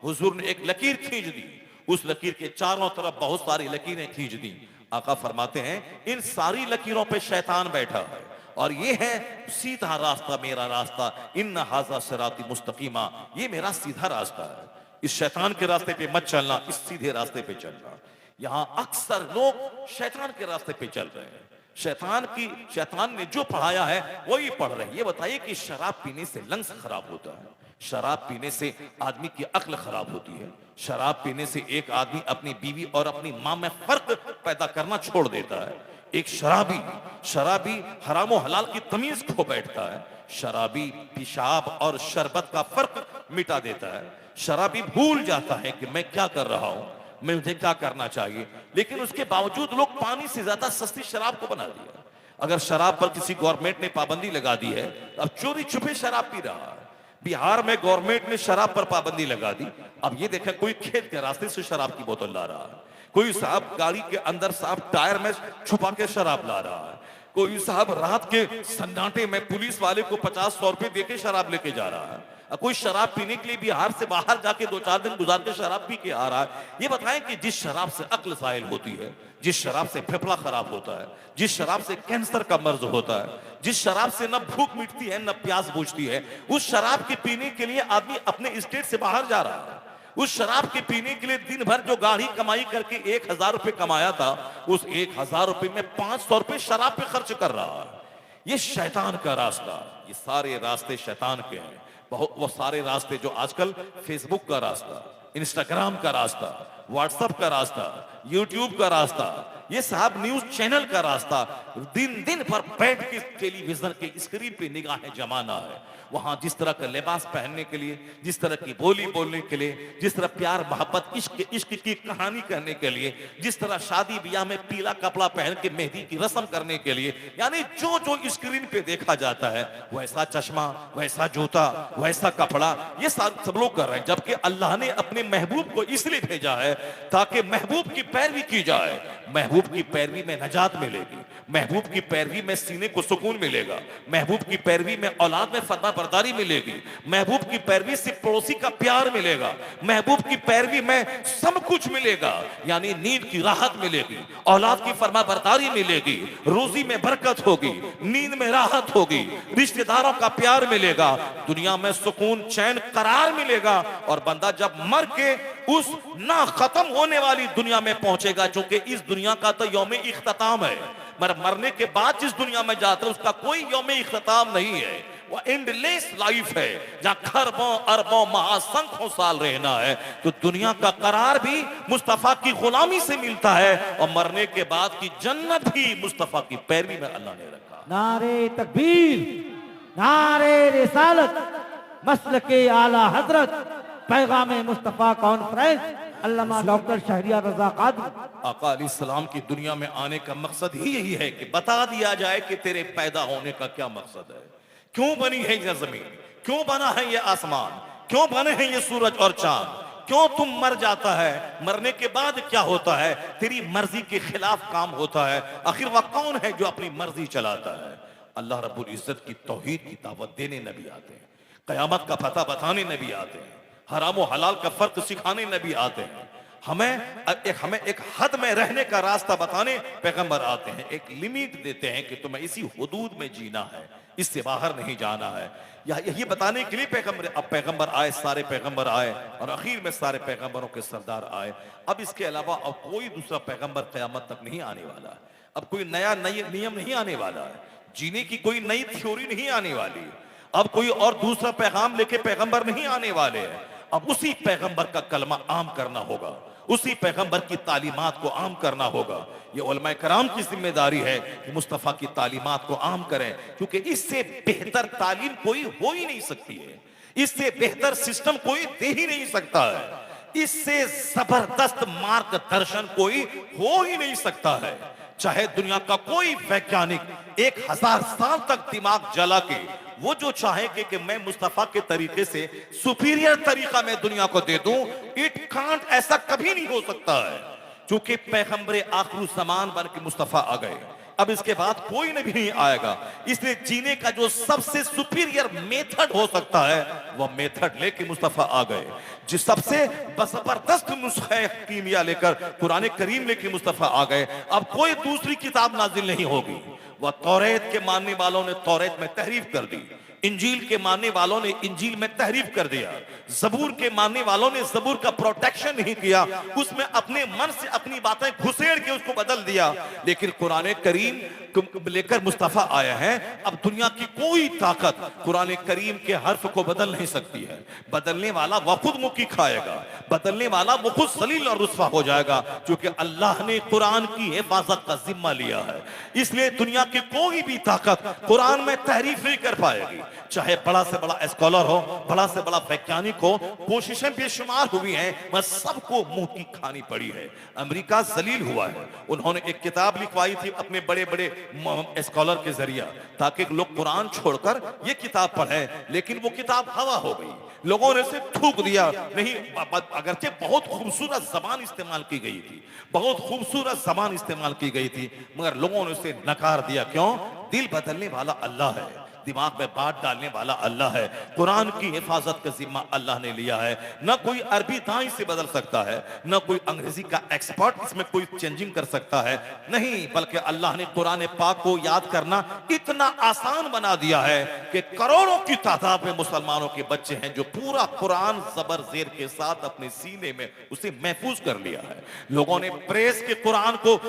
हुजूर ने एक लकीर खींच दी, उस लकीर के चारों तरफ बहुत सारी लकीरें खींच दी। आका फरमाते हैं इन सारी लकीरों पे शैतान बैठा है और ये है सीधा रास्ता, मेरा रास्ता। इन्ना हाजा सिराती मुस्तकीमा, ये मेरा सीधा रास्ता है। इस शैतान के रास्ते पे मत चलना, इस सीधे रास्ते पे चलना। यहां अक्सर लोग शैतान के रास्ते पे चल रहे हैं। शैतान ने जो पढ़ाया है वही पढ़ रहे हैं। ये बताइए कि शराब पीने से लंग्स खराब होता है, शराब पीने से आदमी की अक्ल खराब होती है, शराब पीने से एक आदमी अपनी बीवी और अपनी मां में फर्क पैदा करना छोड़ देता है। एक शराबी हराम और हलाल की तमीज खो बैठता है। शराबी पेशाब और शरबत का फर्क मिटा देता है। शराबी भूल जाता है कि मैं क्या कर रहा हूं, मुझे क्या करना चाहिए। लेकिन उसके बावजूद लोग पानी से ज्यादा सस्ती शराब को बना दिया। अगर शराब पर किसी गवर्नमेंट ने पाबंदी लगा दी है, अब चोरी छुपे शराब पी रहा है। बिहार में गवर्नमेंट ने शराब पर पाबंदी लगा दी। अब ये देखें, कोई खेत के रास्ते से शराब की बोतल ला रहा है, कोई साहब गाड़ी के अंदर साहब टायर में छुपा के शराब ला रहा है, कोई साहब रात के सन्नाटे में पुलिस वाले को 50-100 रुपए देके शराब लेके जा रहा है, कोई शराब पीने के लिए बिहार से बाहर जाके 2-4 दिन गुजार के शराब पी के आ रहा है। ये बताएं कि जिस शराब से अक्ल साइल होती है, जिस शराब से फेफड़ा खराब होता है, जिस शराब से कैंसर का मर्ज होता है, जिस शराब से न भूख मिटती है न प्यास बुझती है, उस शराब के पीने के लिए आदमी अपने स्टेट से बाहर जा रहा है। उस शराब के पीने के लिए दिन भर जो गाड़ी कमाई करके 1000 रुपए कमाया था, उस 1000 रुपए में 500 रुपए शराब पे खर्च कर रहा है। ये शैतान का रास्ता, ये सारे रास्ते शैतान के हैं। वो सारे रास्ते जो आजकल फेसबुक का रास्ता, इंस्टाग्राम का रास्ता, व्हाट्सएप का रास्ता, यूट्यूब का रास्ता, ये साहब न्यूज चैनल का रास्ता, दिन दिन भर बैठ के टेलीविजन के स्क्रीन पे निगाहें जमाना है। वहां जिस तरह का लिबास पहनने के लिए, जिस तरह की बोली बोलने के लिए, जिस तरह प्यार मोहब्बत इश्क की कहानी कहने के लिए, जिस तरह शादी ब्याह में पीला कपड़ा पहन के मेहंदी की रस्म करने के लिए, यानी जो जो स्क्रीन पे देखा जाता है, वैसा चश्मा, वैसा जूता, वैसा कपड़ा, ये सब लोग कर रहे हैं। जबकि अल्लाह ने अपने महबूब को इसलिए भेजा है ताकि महबूब की पैरवी की जाए। महबूब की पैरवी में नजात मिलेगी, महबूब की पैरवी में सीने को सुकून मिलेगा, महबूब की पैरवी में औलाद में फरमा बरदारी मिलेगी, महबूब की पैरवी से पड़ोसी का प्यार मिलेगा, महबूब की पैरवी में सब कुछ मिलेगा। यानी नींद की राहत मिलेगी, औलाद की फरमा बरदारी मिलेगी, रोजी में बरकत होगी, नींद में राहत होगी, रिश्तेदारों का प्यार मिलेगा, दुनिया में सुकून चैन करार मिलेगा। और बंदा जब मर के उस ना खत्म होने वाली दुनिया में पहुंचेगा, चूंकि इस दुनिया का तो यौम इख्तिताम है, मरने के बाद जिस दुनिया में जाता है उसका कोई यौम इख्तिताम नहीं है। वो एंडलेस लाइफ है जहां खरबों अरबों महासंख्यों साल रहना है। तो दुनिया का करार भी मुस्तफा की गुलामी से मिलता है और मरने के बाद की जन्नत भी मुस्तफा की पैरवी में अल्लाह ने रखा। नारे तकबीर, नारे रिसालत, मसलके आला हजरत, पैगाम मुस्तफा कॉन्फ्रेंस, अल्लामा डॉक्टर शहरियार रजा कादरी। आका अलैहिस्सलाम की दुनिया में आने का मकसद ही यही है कि बता दिया जाए कि तेरे पैदा होने का क्या मकसद है, क्यों बनी है यह जमीन, क्यों बना है ये आसमान, क्यों बने हैं ये सूरज और चांद, क्यों तुम मर जाता है, मरने के बाद क्या होता है, तेरी मर्जी के खिलाफ काम होता है। आखिर वह कौन है जो अपनी मर्जी चलाता है? अल्लाह रब्बुल इज्जत की तौहीद की दावत देने नबी आते हैं, कयामत का पता बताने नबी आते हैं, हराम और हलाल का फर्क सिखाने नबी आते हैं, हमें एक हद में रहने का रास्ता बताने पैगंबर आते हैं, एक लिमिट देते हैं कि तुम्हें इसी हुदूद में जीना है, इससे बाहर नहीं जाना है। यही बताने के लिए पैगंबर आए, सारे पैगंबर आए और आखिर में सारे पैगंबरों के सरदार आए। अब इसके अलावा अब कोई दूसरा पैगंबर क़यामत तक नहीं आने वाला, अब कोई नया नियम नहीं आने वाला है, जीने की कोई नई थ्योरी नहीं आने वाली, अब कोई और दूसरा पैगाम लेके पैगंबर नहीं आने वाले हैं। अब उसी पैगंबर का कलमा आम करना होगा, उसी पैगंबर की तालीमात को आम करना होगा। ये उलमाए कराम की जिम्मेदारी है कि मुस्तफ़ा की तालीमात को आम करें, क्योंकि इससे बेहतर तालीम कोई हो ही नहीं सकती है, इससे बेहतर सिस्टम कोई दे ही नहीं सकता है, इससे जबरदस्त मार्गदर्शन कोई हो ही नहीं सकता है। चाहे दुनिया का कोई वैज्ञानिक 1000 साल तक दिमाग जला के वो जो चाहे कि मैं मुस्तफा के तरीके से सुपीरियर तरीका मैं दुनिया को दे दूं, इट कांट, ऐसा कभी नहीं हो सकता है। क्योंकि पैगंबरे आखिरी ज़मान बन के मुस्तफा आ गए, अब इसके बाद कोई नबी नहीं आएगा। इसलिए जीने का जो सबसे सुपीरियर मेथड हो सकता है वह मेथड लेके मुस्तफा आ गए। जिस सबसे जबरदस्त नुस्खा कीमिया लेकर कुरान करीम लेके मुस्तफा आ गए। अब कोई दूसरी किताब नाजिल नहीं होगी। वह तौरेत के मानने वालों ने तौरेत में तहरीफ कर दी, इंजील के मानने वालों ने इंजील में तहरीफ कर दिया, जबूर के मानने वालों ने जबूर का प्रोटेक्शन नहीं किया, उसमें अपने मन से अपनी बातें घुसेड़ के उसको बदल दिया। लेकिन कुरान करीम लेकर मुस्तफा आया है। अब दुनिया की कोई ताकत कुरान करीम के हर्फ को बदल नहीं सकती है। बदलने वाला वह खुद मुक्की खाएगा, बदलने वाला वो खुद जलील और रुस्वा हो जाएगा, क्योंकि अल्लाह ने कुरान की हिफाजत का जिम्मा लिया है। इसलिए दुनिया की कोई भी ताकत कुरान में तहरीफ नहीं कर पाएगी। चाहे बड़ा से बड़ा स्कॉलर हो, बड़ा से बड़ा वैज्ञानिक हो, कोशिशें बेशुमार हुई हैं, वह सबको मुंह की खानी पड़ी है। अमेरिका जलील हुआ है। उन्होंने एक किताब लिखवाई थी अपने बड़े बड़े स्कॉलर के जरिए, ताकि लोग कुरान छोड़कर ये किताब पढ़े, लेकिन वो किताब हवा हो गई। लोगों ने इसे थूक दिया। नहीं, अगरचे बहुत खूबसूरत जबान इस्तेमाल की गई थी, बहुत खूबसूरत जबान इस्तेमाल की गई थी, मगर लोगों ने उसे नकार दिया। क्यों? दिल बदलने वाला अल्लाह है, दिमाग में बात डालने वाला अल्लाह है। कुरान की हिफाजत का जिम्मा अल्लाह ने लिया है। ना कोई अरबी दाई से बदल सकता है, ना कोई अंग्रेजी का एक्सपर्ट इसमें कोई चेंजिंग कर सकता है, नहीं, बल्कि अल्लाह ने कुरान पाक को याद करना इतना आसान बना दिया है कि करोड़ों की तादाद में मुसलमानों के बच्चे हैं जो पूरा कुरान जबर जेर के साथ अपने सीने में उसे महफूज कर लिया है। लोगों ने प्रेस के कुरान को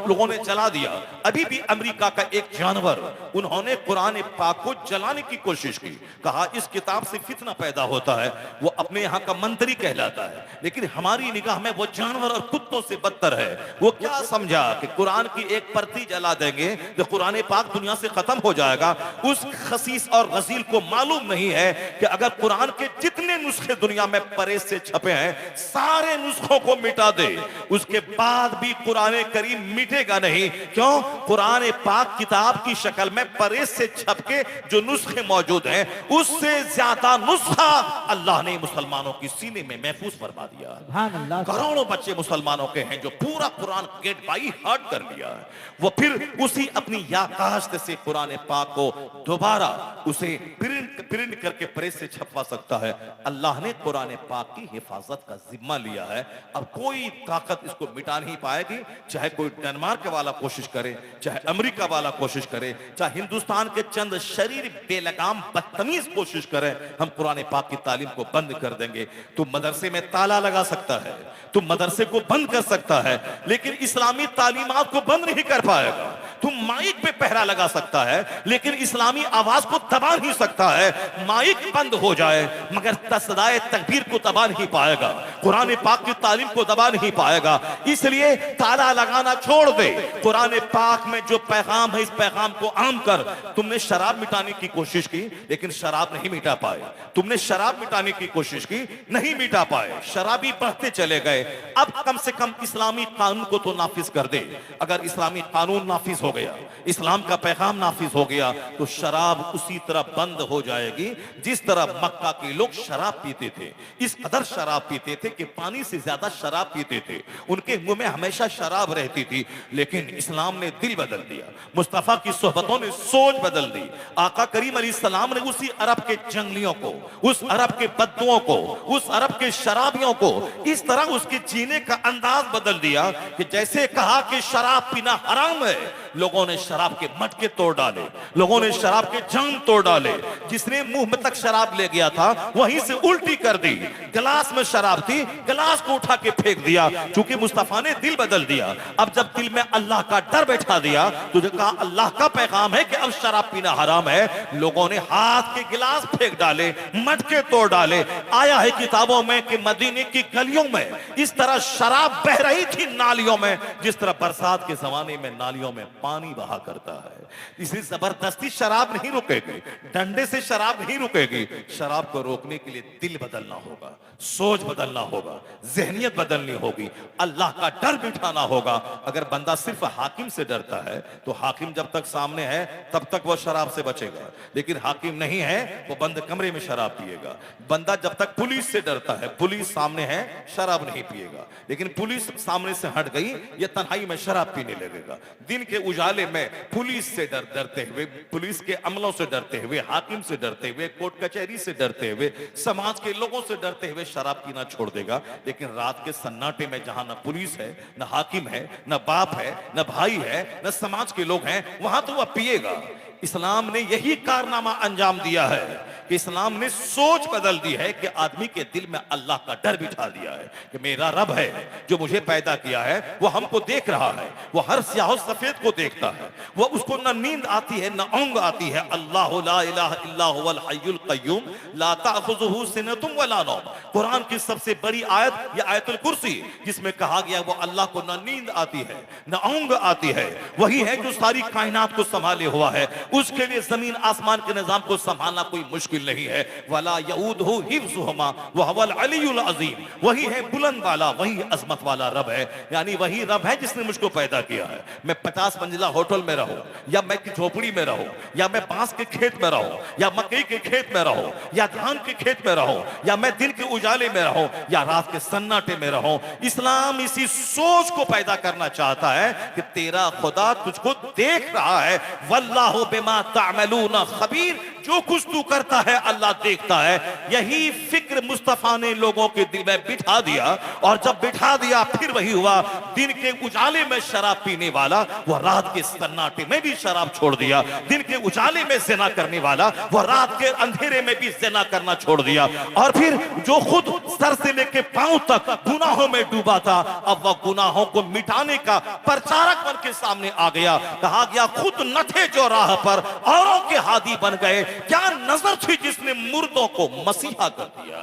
लोगों ने जला दिया। अभी भी अमेरिका का एक जानवर, उन्होंने कुरान पाक को जलाने की कोशिश की, कहा इस किताब से फितना पैदा होता है। वो अपने यहां का मंत्री कहलाता है, लेकिन हमारी निगाह में वो जानवर और कुत्तों से बदतर है। वो क्या समझा कि कुरान की एक प्रति जला देंगे तो कुरान पाक दुनिया से खत्म हो जाएगा। उस खसीस और गजील को मालूम नहीं है कि अगर कुरान के जितने नुस्खे दुनिया में प्रेस से छपे हैं, सारे नुस्खों को मिटा दे, उसके बाद भी कुरान करीम मिटेगा नहीं। क्यों? कुरान पाक किताब की शक्ल में प्रेस से छपके जो नुस्खे मौजूद हैं, उससे ज्यादा नुस्खा अल्लाह ने मुसलमानों की सीने में महफूज फरमा दिया। करोड़ों बच्चे मुसलमानों के हैं जो पूरा कुरान गेट बाई हार्ट कर लिया है। वो फिर उसी अपनी याकाश्त से कुरान पाक को दोबारा उसे प्रिंट करके प्रेस से छपवा सकता है। अल्लाह ने कुरान पाक की हिफाजत का जिम्मा लिया है। अब कोई ताकत इसको मिटा नहीं पाएगी, चाहे कोई डेनमार्क वाला कोशिश करे, चाहे अमेरिका वाला कोशिश करे, चाहे हिंदुस्तान के चंद शरीर बेलगाम बदतमीज कोशिश करें, हम कुरान पाक की तालीम को बंद कर देंगे। तुम मदरसे में ताला लगा सकता है, तुम मदरसे को बंद कर सकता है, लेकिन इस्लामी तालीमात को बंद नहीं कर पाएगा। तुम माइक पे पहरा लगा सकता है, लेकिन इस्लामी आवाज को दबा नहीं सकता है। माइक बंद हो जाए मगर तसदाए तकबीर को दबा नहीं पाएगा, कुरान पाक की तालीम को दबा नहीं पाएगा। इसलिए ताला लगाना छोड़ दे। कुरान पाक में जो पैगाम है, इस पैगाम को आम कर। तुमने शराब मिटाने की कोशिश की, लेकिन शराब नहीं मिटा पाए। तुमने शराब मिटाने की कोशिश की, नहीं मिटा पाए। शराबी बढ़ते चले गए। अब कम से कम इस्लामी कानून को तो नाफिज कर दे। अगर इस्लामी कानून नाफिज हो गया, इस्लाम का पैगाम नाफिज हो गया, तो शराब उसी तरह बंद हो जाएगी जिस तरह मक्का के लोग शराब पीते थे। इस कदर शराब पीते थे कि पानी से ज्यादा शराब पीते थे, उनके मुंह में हमेशा शराब रहती थी। लेकिन इस्लाम ने दिल बदल दिया, मुस्तफा की सोहबतों ने सोच बदल दी। आका करीम अलैहिस्सलाम ने उसी अरब के जंगलियों को, उस अरब के बद्दुओं को, उस अरब के शराबियों को इस तरह उसके जीने का अंदाज बदल दिया कि जैसे कहा कि शराब पीना हराम है, लोगों ने शराब के मटके तोड़ डाले, लोगों ने शराब के जाम तोड़ डाले। जिसने मुंह में तक शराब ले गया था वहीं से उल्टी कर दी। गिलास में शराब थी, गिलास को उठा के फेंक दिया, क्योंकि मुस्तफा ने दिल बदल दिया। अब जब दिल में अल्लाह का डर बैठा दिया, तुझे कहा अल्लाह का पैगाम है कि अब शराब पीना हराम है, लोगों ने हाथ के गिलास फेंक डाले, मटके तोड़ डाले। आया है किताबों में कि मदीने की गलियों में इस तरह शराब बह रही थी नालियों में, जिस तरह बरसात के जमाने में नालियों में पानी बहा करता है। इसे जबरदस्ती शराब नहीं रुकेगी, डंडे से शराब नहीं रुकेगी। शराब को रोकने के लिए दिल बदलना होगा, सोच बदलना होगा, जहनियत बदलनी होगी, अल्लाह का डर बिठाना होगा। अगर बंदा सिर्फ हाकिम से डरता है तो हाकिम जब तक सामने है तब तक वो शराब से बचेगा, लेकिन हाकिम नहीं है वो बंद कमरे में शराब पिएगा। बंदा जब तक पुलिस से डरता है, पुलिस सामने है, शराब नहीं पिएगा, लेकिन पुलिस सामने से हट गई ये तन्हाई में शराब पीने लगेगा। दिन के उजाले में पुलिस से डरते हुए, पुलिस के अमलों से डरते हुए, हाकिम से डरते हुए, कोर्ट कचहरी से डरते हुए, समाज के लोगों से डरते हुए शराब पीना छोड़ देगा। लेकिन रात के सन्नाटे में जहां न पुलिस है, न हाकिम है, न बाप है, न भाई है, न समाज के लोग हैं, वहां तो वह पिएगा। इस्लाम ने यही कारनामा अंजाम दिया है कि इस्लाम ने सोच बदल दी है कि आदमी के दिल में अल्लाह का डर बिठा दिया है कि मेरा रब है जो मुझे पैदा किया है, वो हमको देख रहा है, वो हर स्याह सफेद को देखता है, वो उसको न नींद आती है न ऊंग आती है। अल्लाह ला इलाहा इल्ला हुवल हय्युल क़य्यूम ला ताखुज़ुहु सिनतुम वला नौम। कुरान की सबसे बड़ी आयत ये आयतुल कुर्सी, जिसमें कहा गया वो अल्लाह को न नींद आती है न ऊंग आती है। वही है जो सारी कायनात को संभाले हुआ है, उसके लिए जमीन आसमान के निजाम को संभालना कोई मुश्किल नहीं है। वला यऊदुहु हिफ्ज़ुहुमा व हुवल अलीयुल अज़ीम। वही है बुलंद वाला, वही अजमत वाला रब है, यानी वही रब है जिसने मुझको पैदा किया है। मैं 50 मंजिला होटल में रहूं, या मैं की झोपड़ी में रहूं, या मैं बांस के खेत में रहूं, या मकई के खेत में रहूं, या धान के खेत में रहूं, या मैं दिन के उजाले में रहूं, या रात के सन्नाटे में रहूं, इस्लाम इसी सोच को पैदा करना चाहता है कि तेरा खुदा तुझको देख रहा है। वल्लाहु बिमा तामलूना खबीर। जो कुछ तू करता है अल्लाह देखता है। यही फिक्र मुस्तफा ने लोगों के दिल में बिठा दिया, और जब बिठा दिया फिर वही हुआ। दिन के उजाले में शराब पीने वाला वह रात के सन्नाटे में भी शराब छोड़ दिया। दिन के उजाले में ज़िना करने वाला वह रात के अंधेरे में भी ज़िना करना छोड़ दिया। और फिर जो खुद सर से लेके पांव तक गुनाहों में डूबा था, अब वह गुनाहों को मिटाने का प्रचारक बन के सामने आ गया। कहा गया खुद न थे जो राह पर औरों के हादी बन गए। क्या नजर थी जिसने मुर्दों को मसीहा कर दिया।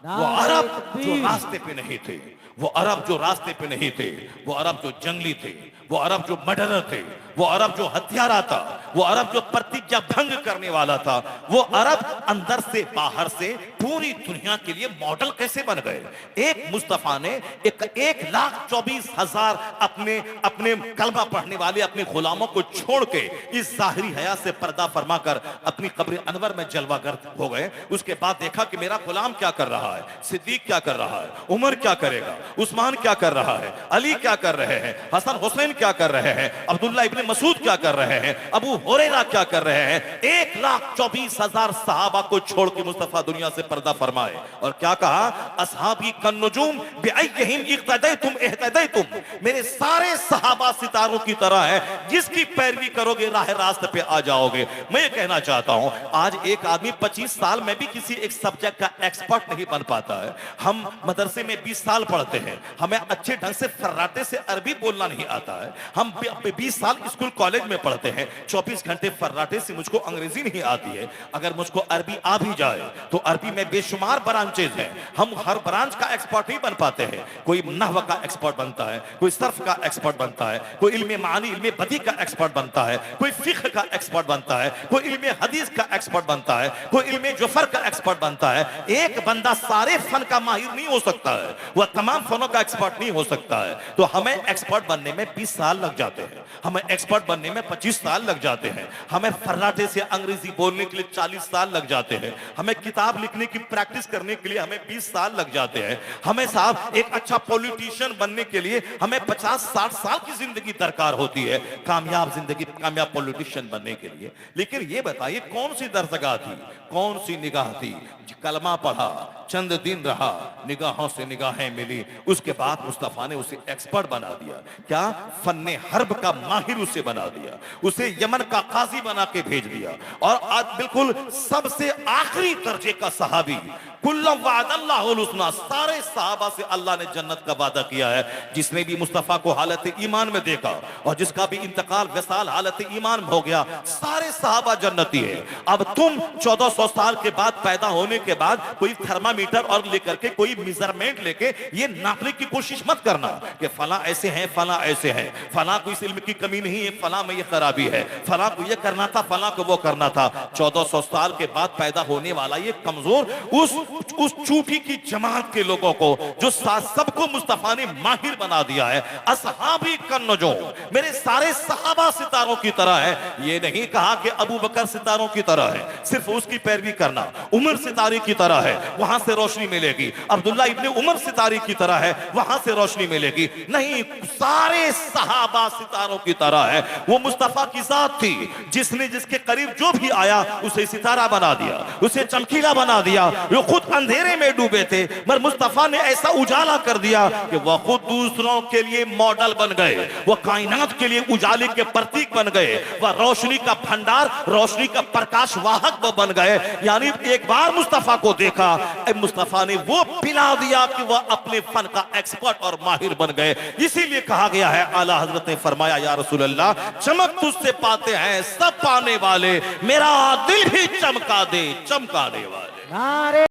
वो अरब जो रास्ते पे नहीं थे, वो अरब जो रास्ते पे नहीं थे, वो अरब जो जंगली थे, वो अरब जो मर्डरर थे, वो अरब जो हत्यारा था, वो अरब जो प्रतिज्ञा भंग करने वाला था, वो अरब अंदर से बाहर से पूरी दुनिया के लिए मॉडल कैसे बन गए। एक मुस्तफा ने 1,24,000 अपने कलमा पढ़ने वाले अपने गुलामों को छोड़ के इस जाहिरी हया से पर्दा फरमाकर अपनी कब्र अनवर में जलवागर हो गए। उसके बाद देखा कि मेरा गुलाम क्या कर रहा है, सिद्दीक क्या कर रहा है, उमर क्या करेगा, उस्मान क्या कर रहा है, अली क्या कर रहे हैं, हसन हुसैन क्या कर रहे हैं, अब्दुल्ला इब्ने मसूद क्या कर रहे हैं, अबू हुरैरा क्या कर रहे हैं। 1,24,000 सहाबा को छोड़ के मुस्तफा दुनिया से पर्दा फरमाए और क्या कहा, असहाबी कन्नुजूम बिअय्यिहिम इक्तदैतुम इहतदैतुम। मेरे सारे सहाबा सितारों की तरह है, जिसकी पैरवी करोगे राह रास्त पे आ जाओगे। मैं ये कहना चाहता हूं, आज एक आदमी 25 साल में भी किसी एक सब्जेक्ट का एक्सपर्ट नहीं बन पाता है। हम मदरसे में 20 साल पढ़ते हैं, हमें अच्छे ढंग से फर्राटे से अरबी बोलना नहीं आता है। हम 20 साल स्कूल कॉलेज में पढ़ते हैं, 24 घंटे फर्राटे से मुझको अंग्रेजी नहीं आती है। अगर मुझको अरबी आ भी जाए तो अरबी में बेशुमार ब्रांचेज हैं, हम हर ब्रांच का एक्सपर्ट नहीं बन पाते हैं। कोई नहव का एक्सपर्ट बनता है, कोई सर्फ का एक्सपर्ट बनता है, कोई इल्मे मानी इल्मे बदी का एक्सपर्ट बनता है, कोई फिक्र का एक्सपर्ट बनता है, कोई इल्मे हदीस का एक्सपर्ट बनता है, कोई इल्मे जुफर का एक्सपर्ट बनता है। एक बंदा सारे फन का माहिर नहीं हो सकता है, वह तमाम फनों का एक्सपर्ट नहीं हो सकता है। तो हमें एक्सपर्ट बनने में 20 साल लग जाते हैं, हमें एक्सपर्ट बनने में 25 साल लग जाते हैं, हमें फर्राटे से अंग्रेजी बोलने के लिए 40 साल लग जाते हैं, हमें किताब लिखने की प्रैक्टिस करने के लिए हमें 20 साल लग जाते हैं, हमें साहब एक अच्छा पॉलिटिशियन बनने के लिए हमें 50-60 साल की जिंदगी दरकार होती है, कामयाब जिंदगी, कामयाब पॉलिटिशियन बनने के लिए। लेकिन ये बताइए कौन सी दरजगाह थी, कौन सी निगाह थी, कलमा पढ़ा, चंद दिन रहा, निगाहों से निगाहें मिली, उसके बाद मुस्तफा ने उसे एक्सपर्ट बना दिया। क्या फन्ने हर्ब का माहिर उसे बना दिया, उसे यमन का काजी बना के भेज दिया। और आज बिल्कुल सबसे आखिरी दर्जे का सहाबी, कुल्लम वादल्लाहुल हुस्ना, सारे सहाबा से अल्लाह ने जन्नत का वादा किया है। जिसने भी मुस्तफा को हालत ईमान में देखा और जिसका भी इंतकाल वसाल हालत ईमान में हो गया, सारे सहाबा जन्नती है। अब तुम 1400 1400 साल के बाद पैदा होने के बाद कोई थर्मामीटर और लेकर के कोई मेजरमेंट लेके ये नापने की कोशिश मत करना कि फला ऐसे हैं, फला ऐसे हैं, फला को इस इल्म की कमी नहीं है, फला में ये खराबी है, फला को ये करना था, फला को वो करना था। 1400 साल के बाद पैदा होने वाला ये कमजोर उस चूठी की जमात के लोगों को जो सबको मुस्तफा ने माहिर बना दिया है। असहाबी कन्नजो, मेरे सारे सहाबा सितारों की तरह है। ये नहीं कहा कि अबू बकर सितारों की तरह है, सिर्फ उसकी पैरवी करना। उमर सितारे की तरह है, वहां से रोशनी मिलेगी। अब्दुल्ला इब्ने उमर सितारे की तरह है, वहां से रोशनी मिलेगी। नहीं, सारे सहाबा सितारों की तरह है। वो मुस्तफा की जात थी, जिसने जिसके करीब जो भी आया उसे सितारा बना दिया, उसे चमकीला बना दिया। वो खुद अंधेरे में डूबे थे, मगर मुस्तफा ने ऐसा उजाला कर दिया कि वह खुद दूसरों के लिए मॉडल बन गए, वह कायनात के लिए उजाले के प्रतीक बन गए, वह रोशनी का भंडार, रोशनी का प्रकाश वाहक वो बन गए। यानी एक बार मुस्तफा को देखा, मुस्तफा ने वो पिला दिया कि वह अपने फन का एक्सपर्ट और माहिर बन गए। इसीलिए कहा गया है, आला हजरत ने फरमाया, या रसूल अल्लाह, चमक तुझसे पाते हैं सब पाने वाले, मेरा दिल ही चमका दे चमकाने वाले। नारे